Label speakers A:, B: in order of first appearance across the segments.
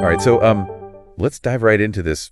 A: All right, so let's dive right into this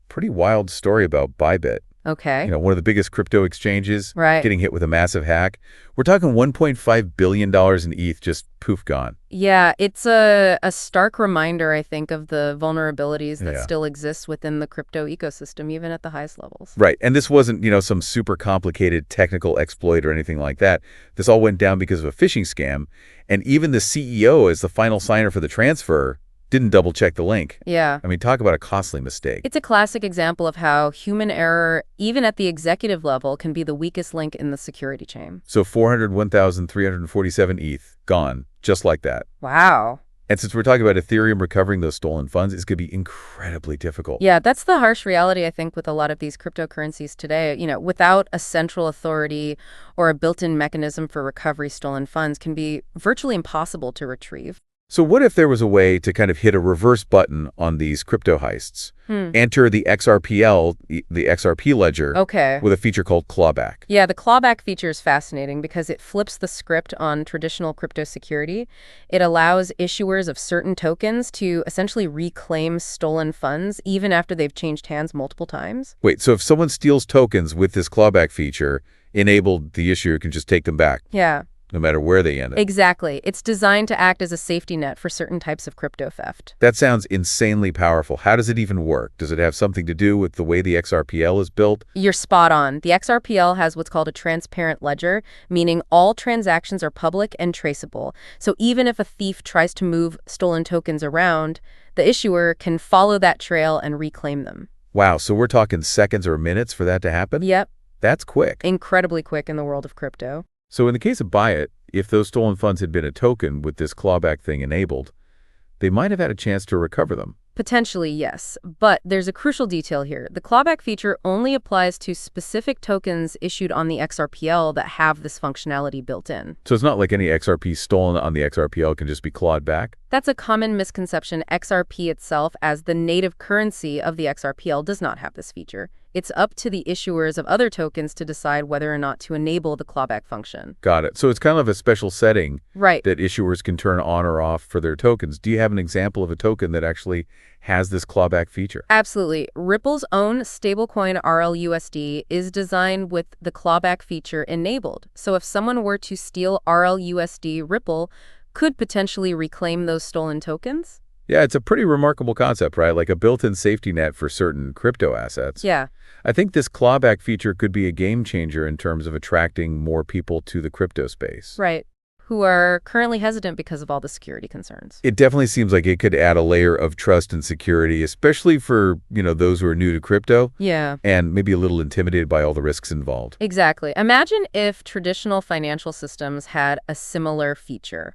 A: pretty wild story about BYBIT.
B: Okay.
A: One of the biggest crypto exchanges
B: Right.
A: getting hit with a massive hack. We're talking $1.5 billion in ETH just poof gone.
B: Yeah, it's a stark reminder, I think, of the vulnerabilities that
A: Yeah.
B: still exist within the crypto ecosystem, even at the highest levels.
A: Right, and this wasn't, some super complicated technical exploit or anything like that. This all went down because of a phishing scam, and even the CEO, as the final signer for the transfer, didn't double-check the link.
B: Yeah.
A: I mean, talk about a costly mistake.
B: It's a classic example of how human error, even at the executive level, can be the weakest link in the security chain.
A: So 401,347 ETH, gone, just like that.
B: Wow.
A: And since we're talking about Ethereum recovering those stolen funds, it's going to be incredibly difficult.
B: Yeah, that's the harsh reality, I think, with a lot of these cryptocurrencies today. Without a central authority or a built-in mechanism for recovery, stolen funds can be virtually impossible to retrieve.
A: So what if there was a way to kind of hit a reverse button on these crypto heists? Enter the XRPL, the XRP ledger,
B: Okay.
A: with a feature called Clawback.
B: Yeah, the clawback feature is fascinating because it flips the script on traditional crypto security. It allows issuers of certain tokens to essentially reclaim stolen funds even after they've changed hands multiple times.
A: Wait, so if someone steals tokens with this Clawback feature enabled, the issuer can just take them back,
B: Yeah,
A: no matter where they end up.
B: exactly. It's designed to act as a safety net for certain types of crypto theft.
A: That sounds insanely powerful. How does it even work? Does it have something to do with the way the XRPL is built?
B: You're spot on. The XRPL has what's called a transparent ledger, meaning all transactions are public and traceable. So even if a thief tries to move stolen tokens around, the issuer can follow that trail and reclaim them.
A: Wow, so we're talking seconds or minutes for that to happen?
B: Yep,
A: That's quick.
B: incredibly quick in the world of crypto.
A: So in the case of BYBIT, if those stolen funds had been a token with this clawback thing enabled, they might have had a chance to recover them.
B: Potentially, yes. But there's a crucial detail here. The clawback feature only applies to specific tokens issued on the XRPL that have this functionality built in.
A: So it's not like any XRP stolen on the XRPL can just be clawed back?
B: That's a common misconception. XRP itself, as the native currency of the XRPL, does not have this feature. It's up to the issuers of other tokens to decide whether or not to enable the clawback function.
A: Got it. So it's kind of a special setting
B: Right.
A: that issuers can turn on or off for their tokens. Do you have an example of a token that actually has this clawback feature?
B: Absolutely. Ripple's own stablecoin RLUSD is designed with the clawback feature enabled. So if someone were to steal RLUSD, Ripple could potentially reclaim those stolen tokens?
A: Yeah, it's a pretty remarkable concept, right? Like a built-in safety net for certain crypto assets.
B: Yeah.
A: I think this clawback feature could be a game changer in terms of attracting more people to the crypto space.
B: Right. Who are currently hesitant because of all the security concerns.
A: It definitely seems like it could add a layer of trust and security, especially for, those who are new to crypto
B: Yeah.
A: and maybe a little intimidated by all the risks involved.
B: Exactly. Imagine if traditional financial systems had a similar feature.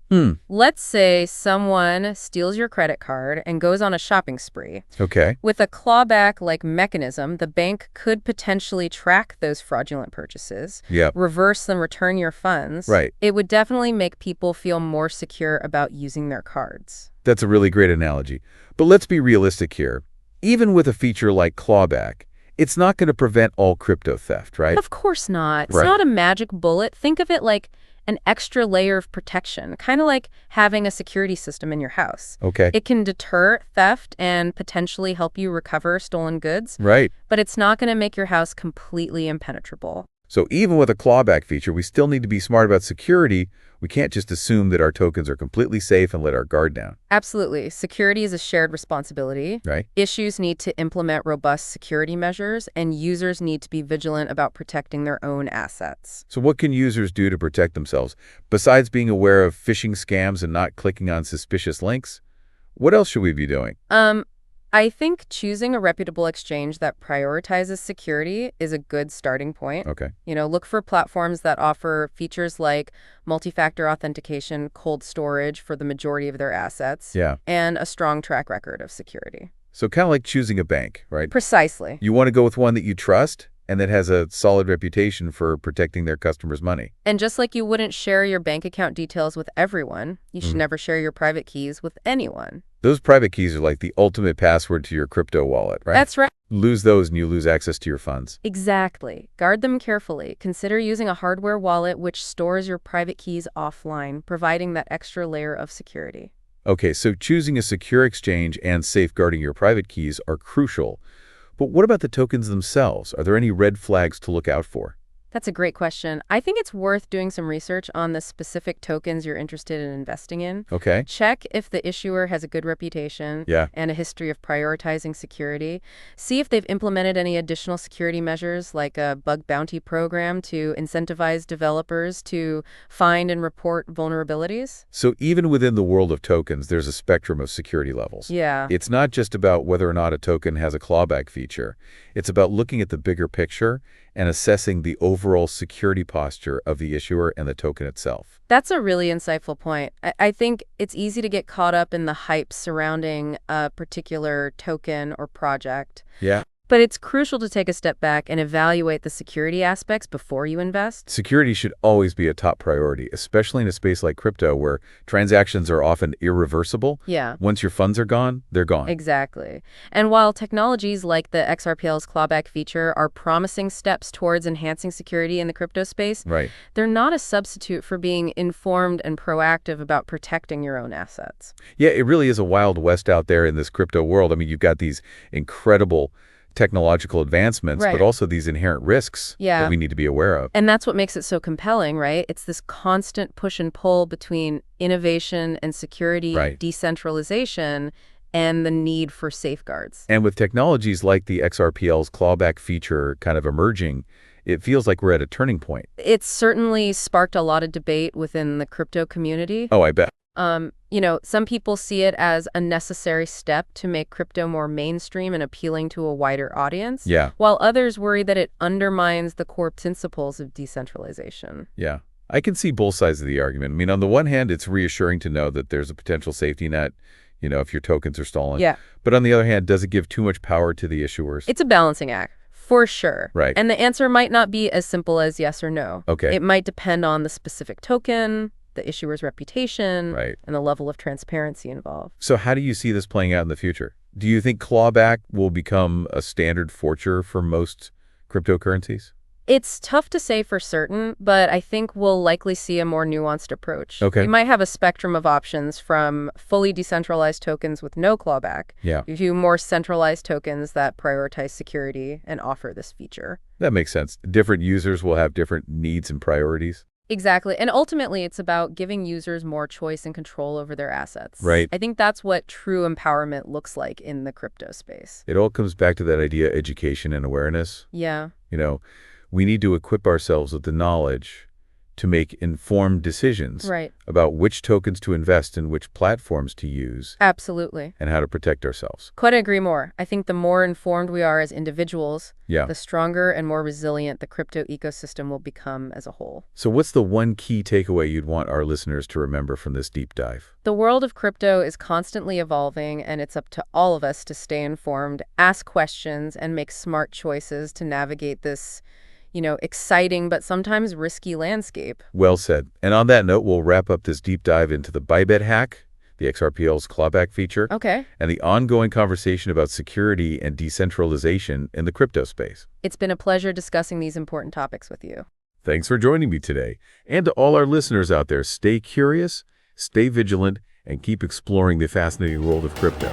B: Let's say someone steals your credit card and goes on a shopping spree.
A: Okay.
B: With a clawback-like mechanism, the bank could potentially track those fraudulent purchases,
A: Yep.
B: reverse them, return your funds.
A: Right.
B: It would definitely make people feel more secure about using their cards.
A: That's a really great analogy. But let's be realistic here. Even with a feature like clawback, it's not going to prevent all crypto theft, right?
B: Of course not. It's
A: Right.
B: not a magic bullet. Think of it like an extra layer of protection, kind of like having a security system in your house.
A: Okay.
B: It can deter theft and potentially help you recover stolen goods,
A: Right.
B: but it's not going to make your house completely impenetrable.
A: So even with a clawback feature, we still need to be smart about security. We can't just assume that our tokens are completely safe and let our guard down,
B: Absolutely. Security is a shared responsibility.
A: right?
B: Issues need to implement robust security measures, and users need to be vigilant about protecting their own assets.
A: So what can users do to protect themselves? Besides being aware of phishing scams and not clicking on suspicious links, what else should we be doing?
B: I think choosing a reputable exchange that prioritizes security is a good starting point.
A: Okay.
B: Look for platforms that offer features like multi-factor authentication, cold storage for the majority of their assets,
A: Yeah.
B: and a strong track record of security.
A: So kind of like choosing a bank, right?
B: Precisely.
A: You want to go with one that you trust and that has a solid reputation for protecting their customers' money.
B: And just like you wouldn't share your bank account details with everyone, you should never share your private keys with anyone.
A: Those private keys are like the ultimate password to your crypto wallet, right?
B: That's right.
A: Lose those and you lose access to your funds.
B: Exactly. Guard them carefully. Consider using a hardware wallet which stores your private keys offline, providing that extra layer of security.
A: Okay, so choosing a secure exchange and safeguarding your private keys are crucial. But what about the tokens themselves? Are there any red flags to look out for?
B: That's a great question. I think it's worth doing some research on the specific tokens you're interested in investing in.
A: Okay.
B: Check if the issuer has a good reputation
A: Yeah.
B: and a history of prioritizing security. See if they've implemented any additional security measures like a bug bounty program to incentivize developers to find and report vulnerabilities.
A: So even within the world of tokens, there's a spectrum of security levels.
B: Yeah.
A: It's not just about whether or not a token has a clawback feature. It's about looking at the bigger picture and assessing the overall security posture of the issuer and the token itself.
B: That's a really insightful point. I think it's easy to get caught up in the hype surrounding a particular token or project.
A: Yeah.
B: But it's crucial to take a step back and evaluate the security aspects before you invest.
A: Security should always be a top priority, especially in a space like crypto where transactions are often irreversible.
B: Yeah.
A: Once your funds are gone, they're gone.
B: Exactly. And while technologies like the XRPL's clawback feature are promising steps towards enhancing security in the crypto space,
A: Right.
B: they're not a substitute for being informed and proactive about protecting your own assets.
A: Yeah, it really is a wild west out there in this crypto world. I mean, you've got these incredible technological advancements,
B: Right.
A: but also these inherent risks
B: Yeah.
A: that we need to be aware of.
B: And that's what makes it so compelling, right? It's this constant push and pull between innovation and security,
A: Right.
B: decentralization, and the need for safeguards.
A: And with technologies like the XRPL's clawback feature kind of emerging, it feels like we're at a turning point.
B: It's certainly sparked a lot of debate within the crypto community.
A: Oh, I bet.
B: Some people see it as a necessary step to make crypto more mainstream and appealing to a wider audience.
A: Yeah.
B: While others worry that it undermines the core principles of decentralization.
A: Yeah. I can see both sides of the argument. I mean, on the one hand, it's reassuring to know that there's a potential safety net, if your tokens are stolen.
B: Yeah.
A: But on the other hand, does it give too much power to the issuers?
B: It's a balancing act, for sure.
A: Right.
B: And the answer might not be as simple as yes or no.
A: Okay.
B: It might depend on the specific token, the issuer's reputation,
A: Right.
B: and the level of transparency involved.
A: So how do you see this playing out in the future? Do you think clawback will become a standard feature for most cryptocurrencies?
B: It's tough to say for certain, but I think we'll likely see a more nuanced approach.
A: Okay.
B: We might have a spectrum of options from fully decentralized tokens with no clawback
A: Yeah.
B: to more centralized tokens that prioritize security and offer this feature.
A: That makes sense. Different users will have different needs and priorities.
B: Exactly. And ultimately, it's about giving users more choice and control over their assets.
A: Right.
B: I think that's what true empowerment looks like in the crypto space.
A: It all comes back to that idea of education and awareness.
B: Yeah.
A: We need to equip ourselves with the knowledge to make informed decisions
B: Right.
A: about which tokens to invest in, which platforms to use,
B: Absolutely.
A: and how to protect ourselves.
B: Couldn't agree more. I think the more informed we are as individuals,
A: Yeah.
B: the stronger and more resilient the crypto ecosystem will become as a whole.
A: So what's the one key takeaway you'd want our listeners to remember from this deep dive?
B: The world of crypto is constantly evolving, and it's up to all of us to stay informed, ask questions, and make smart choices to navigate this, exciting but sometimes risky landscape.
A: Well said. And on that note, we'll wrap up this deep dive into the BYBIT hack, the XRPL's clawback feature,
B: Okay.
A: and the ongoing conversation about security and decentralization in the crypto space.
B: It's been a pleasure discussing these important topics with you.
A: Thanks for joining me today. And to all our listeners out there, stay curious, stay vigilant, and keep exploring the fascinating world of crypto.